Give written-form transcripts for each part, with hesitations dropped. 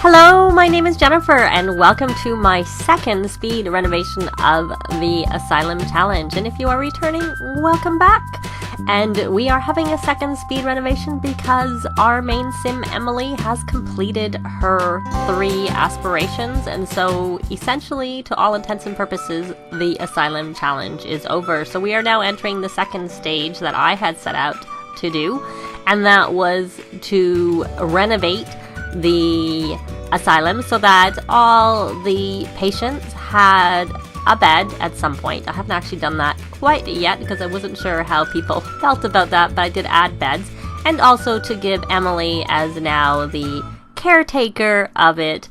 Hello, my name is Jennifer, and welcome to my second speed renovation of the Asylum Challenge. And if you are returning, welcome back. And we are having a second speed renovation because our main sim, Emily, has completed her 3 aspirations. And so, essentially, to all intents and purposes, the Asylum Challenge is over. So we are now entering the second stage that I had set out to do, and that was to renovate the asylum so that all the patients had a bed at some point. I haven't actually done that quite yet because I wasn't sure how people felt about that, but I did add beds, and also to give Emily, as now the caretaker of it,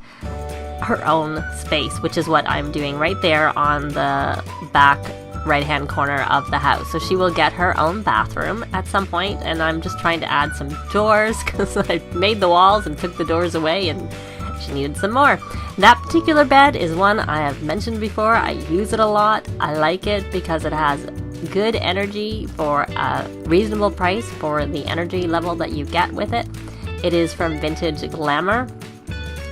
her own space, which is what I'm doing right there on the back right-hand corner of the house. So she will get her own bathroom at some point, and I'm just trying to add some doors because I made the walls and took the doors away and she needed some more. That particular bed is one I have mentioned before. I use it a lot. I like it because it has good energy for a reasonable price for the energy level that you get with it. It is from Vintage Glamour,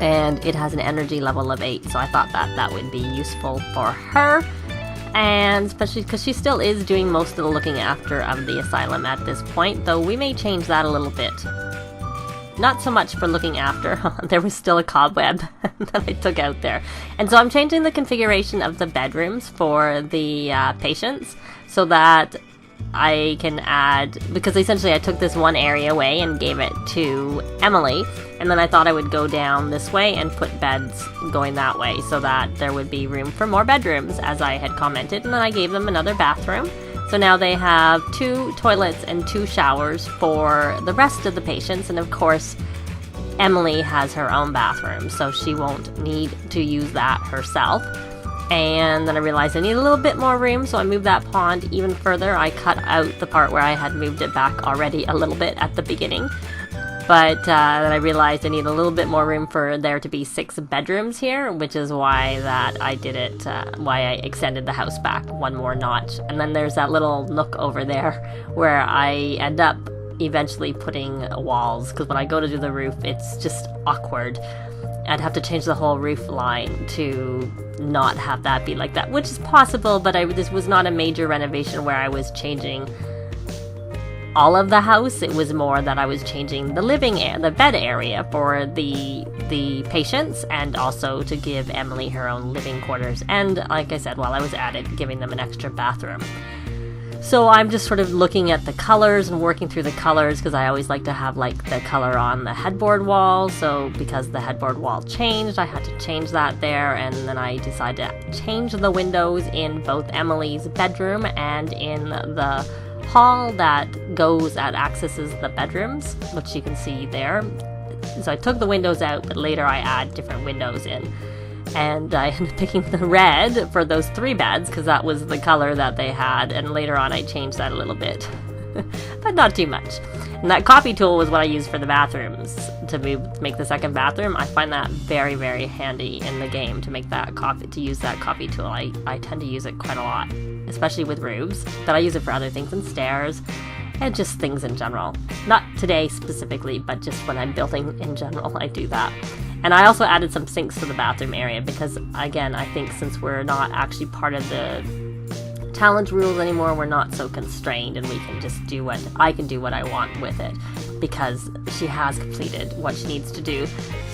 and it has an energy level of 8, so I thought that would be useful for her. And especially because she still is doing most of the looking after of the asylum at this point, though we may change that a little bit. Not so much for looking after. There was still a cobweb that I took out there. And so I'm changing the configuration of the bedrooms for the patients so that I can add, because essentially I took this one area away and gave it to Emily, and then I thought I would go down this way and put beds going that way so that there would be room for more bedrooms, as I had commented, and then I gave them another bathroom. So now they have 2 toilets and 2 showers for the rest of the patients, and of course Emily has her own bathroom, so she won't need to use that herself. And then I realized I need a little bit more room, so I moved that pond even further. I cut out the part where I had moved it back already a little bit at the beginning. But then I realized I need a little bit more room for there to be 6 bedrooms here, which is why that I did it, why I extended the house back one more notch. And then there's that little nook over there where I end up eventually putting walls, because when I go to do the roof, it's just awkward. I'd have to change the whole roof line to not have that be like that, which is possible, but this was not a major renovation where I was changing all of the house. It was more that I was changing the bed area for the patients, and also to give Emily her own living quarters, and like I said, while I was at it, giving them an extra bathroom. So I'm just sort of looking at the colors and working through the colors, because I always like to have like the color on the headboard wall. So because the headboard wall changed, I had to change that there, and then I decided to change the windows in both Emily's bedroom and in the hall that accesses the bedrooms, which you can see there. So I took the windows out, but later I add different windows in. And I ended up picking the red for those 3 beds because that was the color that they had, and later on I changed that a little bit, but not too much. And that copy tool was what I used for the bathrooms to make the second bathroom. I find that very, very handy in the game to use that copy tool. I tend to use it quite a lot, especially with roofs, but I use it for other things, and stairs, and just things in general. Not today specifically, but just when I'm building in general, I do that. And I also added some sinks to the bathroom area because, again, I think since we're not actually part of the challenge rules anymore, we're not so constrained, and we can just I can do what I want with it because she has completed what she needs to do.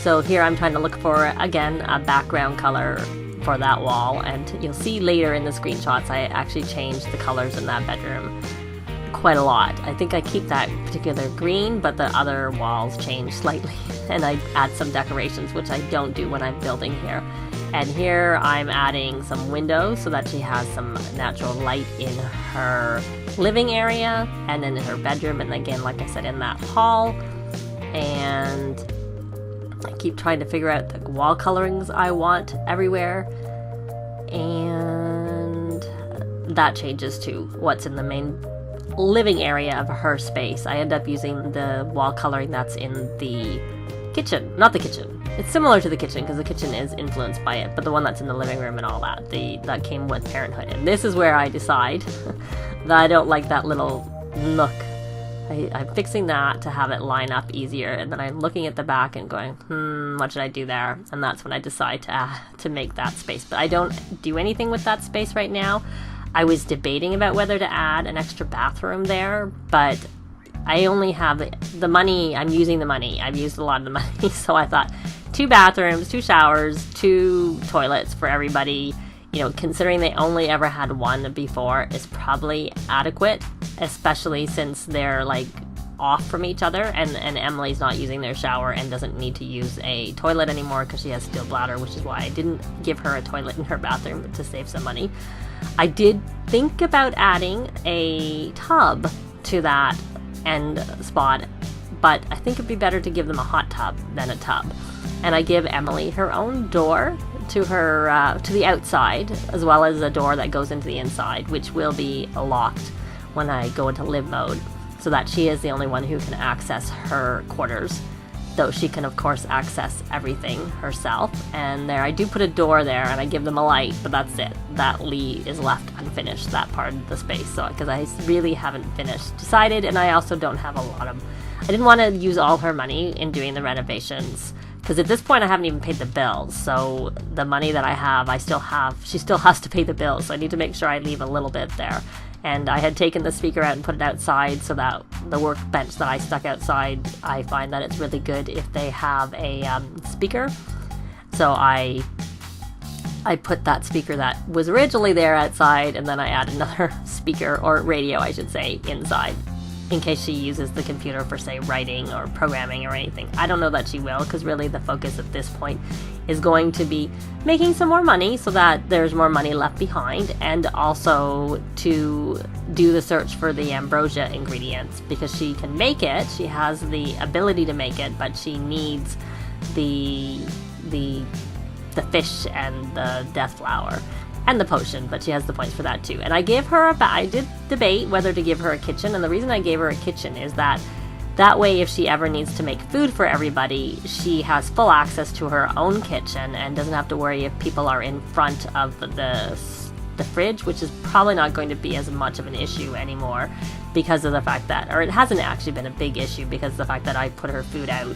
So here I'm trying to look for, again, a background color for that wall, and you'll see later in the screenshots I actually changed the colors in that bedroom quite a lot. I think I keep that particular green, but the other walls change slightly, and I add some decorations, which I don't do when I'm building here. And here I'm adding some windows so that she has some natural light in her living area, and then in her bedroom, and again, like I said, in that hall. And I keep trying to figure out the wall colorings I want everywhere, and that changes to what's in the main living area of her space. I end up using the wall coloring that's in the kitchen. Not the kitchen. It's similar to the kitchen because the kitchen is influenced by it, but the one that's in the living room and all that, that came with Parenthood. And this is where I decide that I don't like that little nook I'm fixing that to have it line up easier, and then I'm looking at the back and going, what should I do there? And that's when I decide to make that space. But I don't do anything with that space right now. I was debating about whether to add an extra bathroom there, but I only have the money. I'm using the money. I've used a lot of the money, so I thought 2 bathrooms, 2 showers, 2 toilets for everybody, you know, considering they only ever had 1 before, is probably adequate, especially since they're like off from each other, and Emily's not using their shower and doesn't need to use a toilet anymore because she has steel bladder, which is why I didn't give her a toilet in her bathroom, to save some money. I did think about adding a tub to that end spot, but I think it'd be better to give them a hot tub than a tub. And I give Emily her own door to her to the outside, as well as a door that goes into the inside, which will be locked when I go into live mode, so that she is the only one who can access her quarters, though she can of course access everything herself. And there I do put a door there, and I give them a light, but that's it. That is left unfinished, that part of the space, so because I really haven't decided, and I also don't have a lot of, I didn't want to use all her money in doing the renovations, because at this point I haven't even paid the bills. So the money that I have, she still has to pay the bills, so I need to make sure I leave a little bit there. And I had taken the speaker out and put it outside, so that the workbench that I stuck outside, I find that it's really good if they have a speaker. So I put that speaker that was originally there outside, and then I add another speaker, or radio I should say, inside, in case she uses the computer for, say, writing or programming or anything. I don't know that she will, because really the focus at this point is going to be making some more money so that there's more money left behind, and also to do the search for the ambrosia ingredients, because she can make it. She has the ability to make it, but she needs the fish and the death flower and the potion, but she has the points for that too. And I gave her I did debate whether to give her a kitchen, and the reason I gave her a kitchen is that way, if she ever needs to make food for everybody, she has full access to her own kitchen and doesn't have to worry if people are in front of the fridge, which is probably not going to be as much of an issue anymore, because of the fact that, or it hasn't actually been a big issue, because of the fact that I put her food out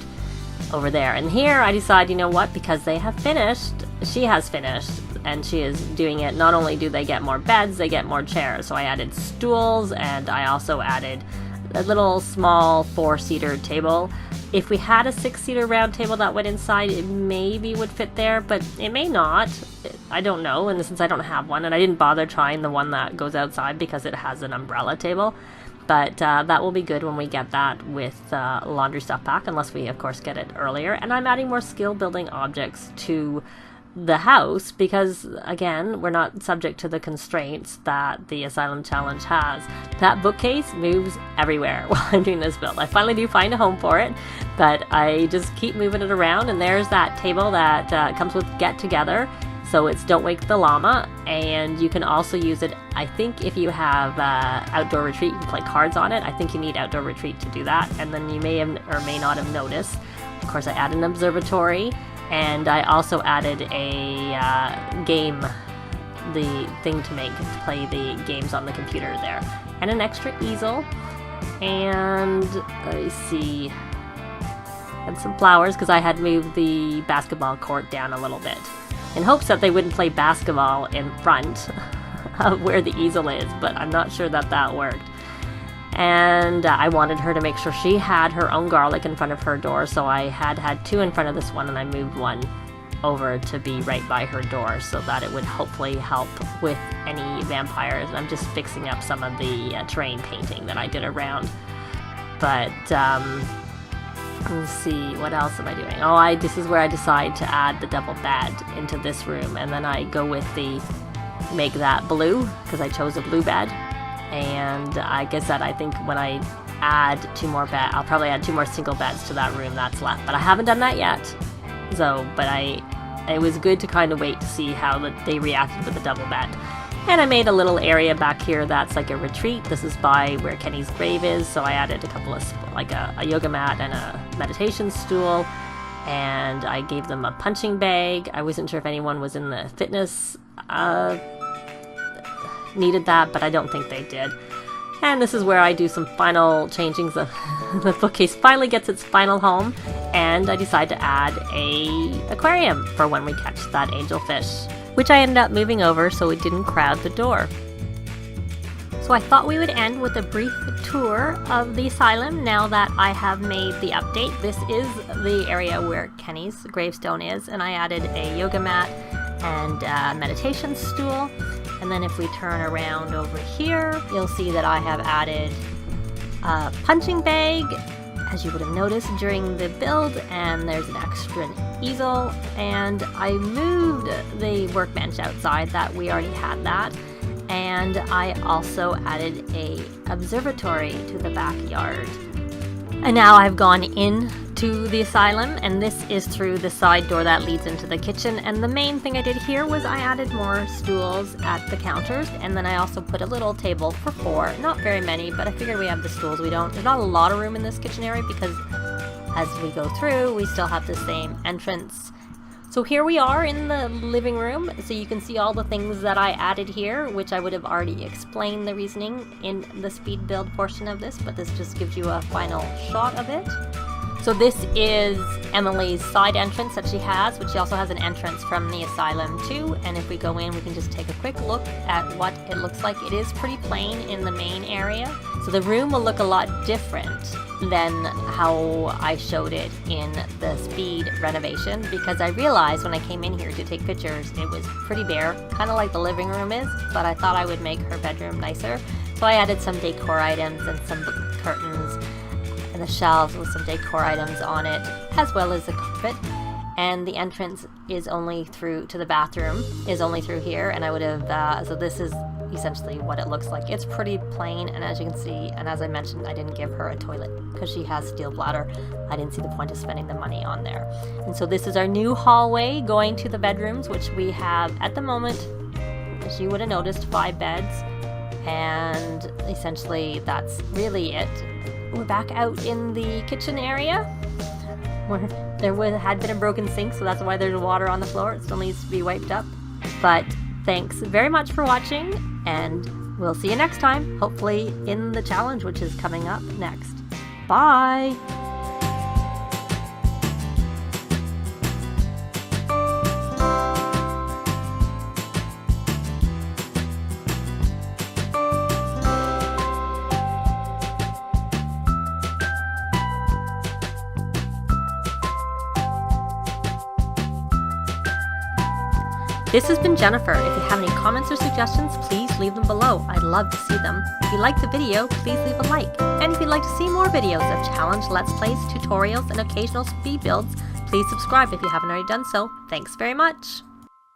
over there. And here I decide, you know what, because they have finished, she has finished, and she is doing it, not only do they get more beds, they get more chairs. So I added stools, and I also added a little small 4-seater table. If we had a 6-seater round table that went inside, it maybe would fit there, but it may not. I don't know, and since I don't have one, and I didn't bother trying the one that goes outside because it has an umbrella table. But that will be good when we get that with laundry stuff back, unless we of course get it earlier. And I'm adding more skill building objects to the house, because again, we're not subject to the constraints that the Asylum Challenge has. That bookcase moves everywhere while I'm doing this build. I finally do find a home for it, but I just keep moving it around. And there's that table that comes with Get Together, so it's Don't Wake the Llama, and you can also use it, I think if you have Outdoor Retreat, you can play cards on it. I think you need Outdoor Retreat to do that. And then you may have or may not have noticed, of course, I added an observatory, and I also added a game, the thing to play the games on the computer there, and an extra easel, and let me see, and some flowers, because I had moved the basketball court down a little bit in hopes that they wouldn't play basketball in front of where the easel is, but I'm not sure that worked. And I wanted her to make sure she had her own garlic in front of her door, so I had 2 in front of this one, and I moved one over to be right by her door so that it would hopefully help with any vampires. I'm just fixing up some of the terrain painting that I did around. But let's see, what else am I doing? Oh, this is where I decide to add the double bed into this room, and then I go with make that blue, because I chose a blue bed. And I guess that I think when I add 2 more beds, I'll probably add 2 more single beds to that room that's left, but I haven't done that yet. So, but it was good to kind of wait to see how they reacted with the double bed. And I made a little area back here that's like a retreat. This is by where Kenny's grave is, so I added a couple of, like a yoga mat and a meditation stool, and I gave them a punching bag. I wasn't sure if anyone was in the fitness needed that, but I don't think they did. And this is where I do some final changings. The bookcase finally gets its final home, and I decide to add a aquarium for when we catch that angelfish, which I ended up moving over so it didn't crowd the door. So I thought we would end with a brief tour of the asylum now that I have made the update. This is the area where Kenny's gravestone is, and I added a yoga mat and a meditation stool. And then if we turn around over here, you'll see that I have added a punching bag, as you would have noticed during the build, and there's an extra easel, and I moved the workbench outside that we already had that. And I also added a observatory to the backyard. And now I've gone into the asylum, and this is through the side door that leads into the kitchen. And the main thing I did here was I added more stools at the counters, and then I also put a little table for 4. Not very many, but I figured we have the stools. There's not a lot of room in this kitchen area because as we go through, we still have the same entrance. So here we are in the living room, so you can see all the things that I added here, which I would have already explained the reasoning in the speed build portion of this, but this just gives you a final shot of it. So this is Emily's side entrance that she has, but she also has an entrance from the asylum too, and if we go in, we can just take a quick look at what it looks like. It is pretty plain in the main area, so the room will look a lot different than how I showed it in the speed renovation, because I realized when I came in here to take pictures it was pretty bare, kind of like the living room is, but I thought I would make her bedroom nicer. So I added some decor items and some curtains and the shelves with some decor items on it, as well as the carpet. And the entrance is only through to the bathroom is only through here, and I would have so this is essentially what it looks like. It's pretty plain, and as you can see, and as I mentioned, I didn't give her a toilet because she has steel bladder. I didn't see the point of spending the money on there. And so this is our new hallway going to the bedrooms, which we have at the moment, as you would have noticed, 5 beds, and essentially that's really it. We're back out in the kitchen area where there had been a broken sink, so that's why there's water on the floor. It still needs to be wiped up. But thanks very much for watching, and we'll see you next time, hopefully in the challenge, which is coming up next. Bye! This has been Jennifer. If you have any comments or suggestions, please leave them below. I'd love to see them. If you liked the video, please leave a like. And if you'd like to see more videos of challenge, let's plays, tutorials, and occasional speed builds, please subscribe if you haven't already done so. Thanks very much.